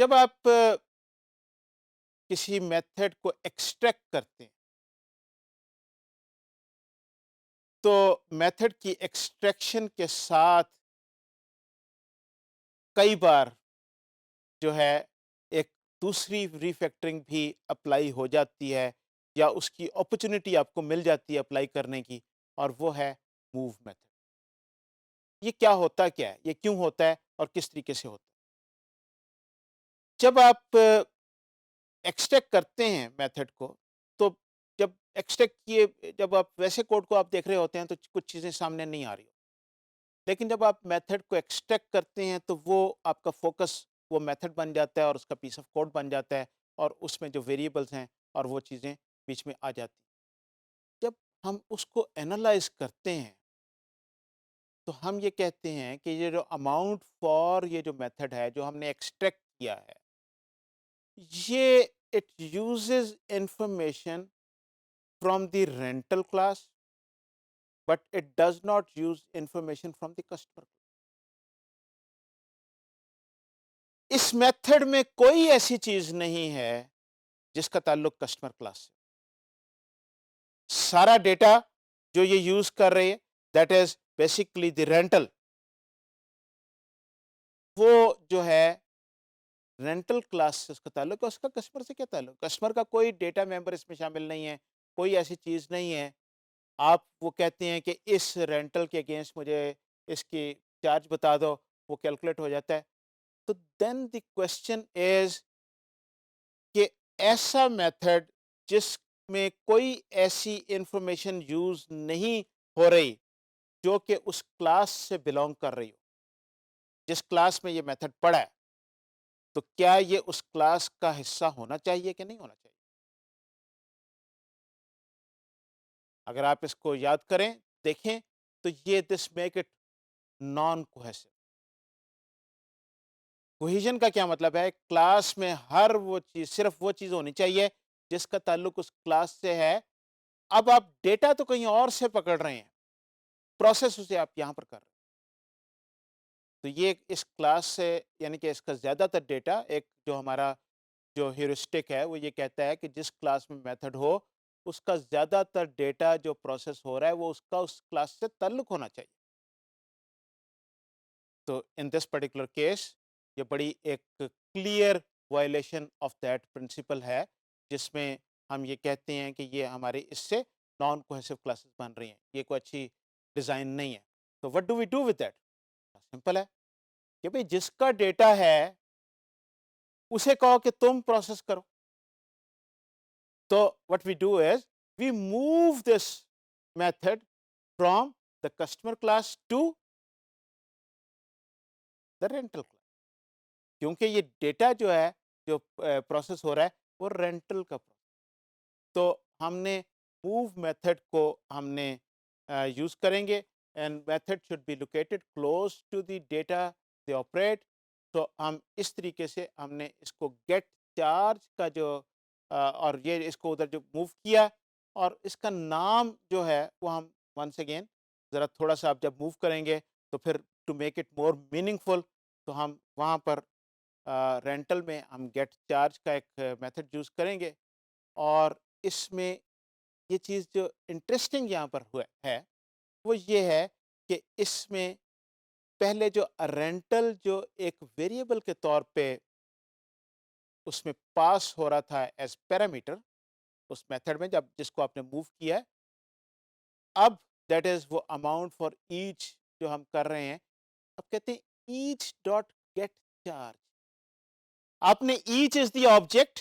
جب آپ کسی میتھڈ کو ایکسٹریکٹ کرتے ہیں تو میتھڈ کی ایکسٹریکشن کے ساتھ کئی بار جو ہے ایک دوسری ریفیکٹرنگ بھی اپلائی ہو جاتی ہے یا اس کی اپرچونٹی آپ کو مل جاتی ہے اپلائی کرنے کی، اور وہ ہے موو میتھڈ۔ یہ کیا ہوتا کیا ہے، یہ کیوں ہوتا ہے اور کس طریقے سے ہوتا ہے؟ جب آپ ایکسٹریکٹ کرتے ہیں میتھڈ کو، تو جب ایکسٹریکٹ کیے، جب آپ ویسے کوڈ کو آپ دیکھ رہے ہوتے ہیں تو کچھ چیزیں سامنے نہیں آ رہی ہو، لیکن جب آپ میتھڈ کو ایکسٹریکٹ کرتے ہیں تو وہ آپ کا فوکس وہ میتھڈ بن جاتا ہے اور اس کا پیس آف کوڈ بن جاتا ہے، اور اس میں جو ویریبلس ہیں اور وہ چیزیں بیچ میں آ جاتی ہیں۔ جب ہم اس کو اینالائز کرتے ہیں تو ہم یہ کہتے ہیں کہ یہ جو اماؤنٹ فار یہ جو میتھڈ ہے جو ہم نے ایکسٹریکٹ کیا ہے، یہ it uses information from the rental class but it does not use information from the customer. اس میتھڈ میں کوئی ایسی چیز نہیں ہے جس کا تعلق کسٹمر کلاس سے۔ سارا ڈیٹا جو یہ یوز کر رہی ہے that is basically the rental, وہ جو ہے رینٹل کلاس سے اس کا تعلق ہے، اس کا کسٹمر سے کیا تعلق؟ کسٹمر کا کوئی ڈیٹا ممبر اس میں شامل نہیں ہے، کوئی ایسی چیز نہیں ہے۔ آپ وہ کہتے ہیں کہ اس رینٹل کے اگینسٹ مجھے اس کی چارج بتا دو، وہ کیلکولیٹ ہو جاتا ہے۔ تو دین دی کوشچن از کہ ایسا میتھڈ جس میں کوئی ایسی انفارمیشن یوز نہیں ہو رہی جو کہ اس کلاس سے بلونگ کر رہی ہو، جس کلاس میں یہ میتھڈ پڑا ہے، تو کیا یہ اس کلاس کا حصہ ہونا چاہیے کہ نہیں ہونا چاہیے؟ اگر آپ اس کو یاد کریں، دیکھیں، تو یہ this make it non cohesive. Cohesion کا کیا مطلب ہے؟ کلاس میں ہر وہ چیز، صرف وہ چیز ہونی چاہیے جس کا تعلق اس کلاس سے ہے۔ اب آپ ڈیٹا تو کہیں اور سے پکڑ رہے ہیں، پروسیس اسے آپ یہاں پر کر رہے ہیں۔ تو یہ اس کلاس سے، یعنی کہ اس کا زیادہ تر ڈیٹا، ایک جو ہمارا جو ہیورسٹک ہے وہ یہ کہتا ہے کہ جس کلاس میں میتھڈ ہو اس کا زیادہ تر ڈیٹا جو پروسیس ہو رہا ہے وہ اس کا اس کلاس سے تعلق ہونا چاہیے۔ تو ان دس پرٹیکولر کیس یہ بڑی ایک clear violation of that principle ہے، جس میں ہم یہ کہتے ہیں کہ یہ ہماری اس سے نان کوہیسو کلاسز بن رہی ہیں، یہ کوئی اچھی ڈیزائن نہیں ہے۔ تو what do we do with that? Simple ہے کہ بھئی جس کا ڈیٹا ہے اسے کہو کہ تم پروسیس کرو۔ تو what we do is we move this method from the customer class to the rental class، کیونکہ یہ ڈیٹا جو ہے جو پروسیس ہو رہا ہے وہ رینٹل کا پروسیس۔ تو ہم نے موو میتھڈ کو ہم نے یوز کریں گے، and method should be located close to the data they operate. تو ہم اس طریقے سے ہم نے اس کو گیٹ چارج کا جو اور یہ اس کو ادھر جو موو کیا، اور اس کا نام جو ہے وہ ہم ونس اگین ذرا تھوڑا سا آپ جب موو کریں گے تو پھر to make it more meaningful, تو ہم وہاں پر رینٹل میں ہم گیٹ چارج کا ایک میتھڈ یوز کریں گے۔ اور اس میں یہ چیز جو انٹرسٹنگ یہاں پر ہوا ہے وہ یہ ہے کہ اس میں پہلے جو رینٹل جو ایک ویریبل کے طور پہ اس میں پاس ہو رہا تھا ایز پیرامیٹر اس میتھڈ میں، جب جس کو آپ نے موو کیا ہے، اب دیٹ از وہ اماؤنٹ فار ایچ جو ہم کر رہے ہیں، اب کہتے ہیں ایچ ڈاٹ گیٹ چارج۔ آپ نے H is the object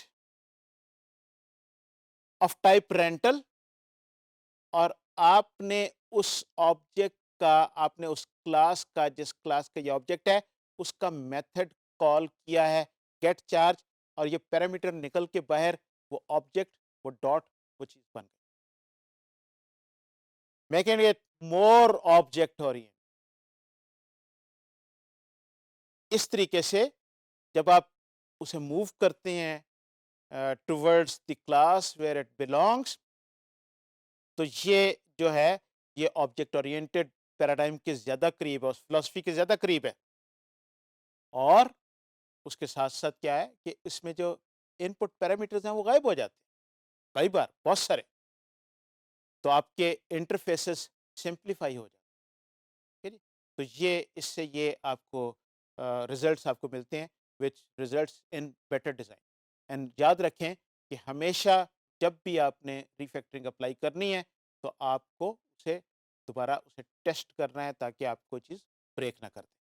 of type rental, اور آپ نے اس آبجیکٹ کا، آپ نے اس کلاس کا، جس کلاس کا یہ آبجیکٹ ہے اس کا میتھڈ کال کیا ہے گیٹ چارج، اور یہ پیرامیٹر نکل کے باہر وہ آبجیکٹ، وہ ڈاٹ، وہ چیز بن گئی، making it more object oriented. اس طریقے سے جب آپ اسے موو کرتے ہیں towards the class where it belongs, تو یہ جو ہے یہ آبجیکٹ اورینٹڈ پیراڈائم کے زیادہ قریب ہے، اس فلسفی کے زیادہ قریب ہے۔ اور اس کے ساتھ ساتھ کیا ہے کہ اس میں جو ان پٹ پیرامیٹرز ہیں وہ غائب ہو جاتے ہیں کئی بار، بہت سارے، تو آپ کے انٹرفیسز سمپلیفائی ہو جاتے ہیں، ٹھیک ہے جی؟ تو یہ اس سے یہ آپ کو ریزلٹس آپ کو ملتے ہیں which results in better design. And یاد رکھیں کہ ہمیشہ جب بھی آپ نے ریفیکٹرنگ اپلائی کرنی ہے تو آپ کو اسے دوبارہ اسے ٹیسٹ کرنا ہے تاکہ آپ کو چیز بریک نہ کر دے.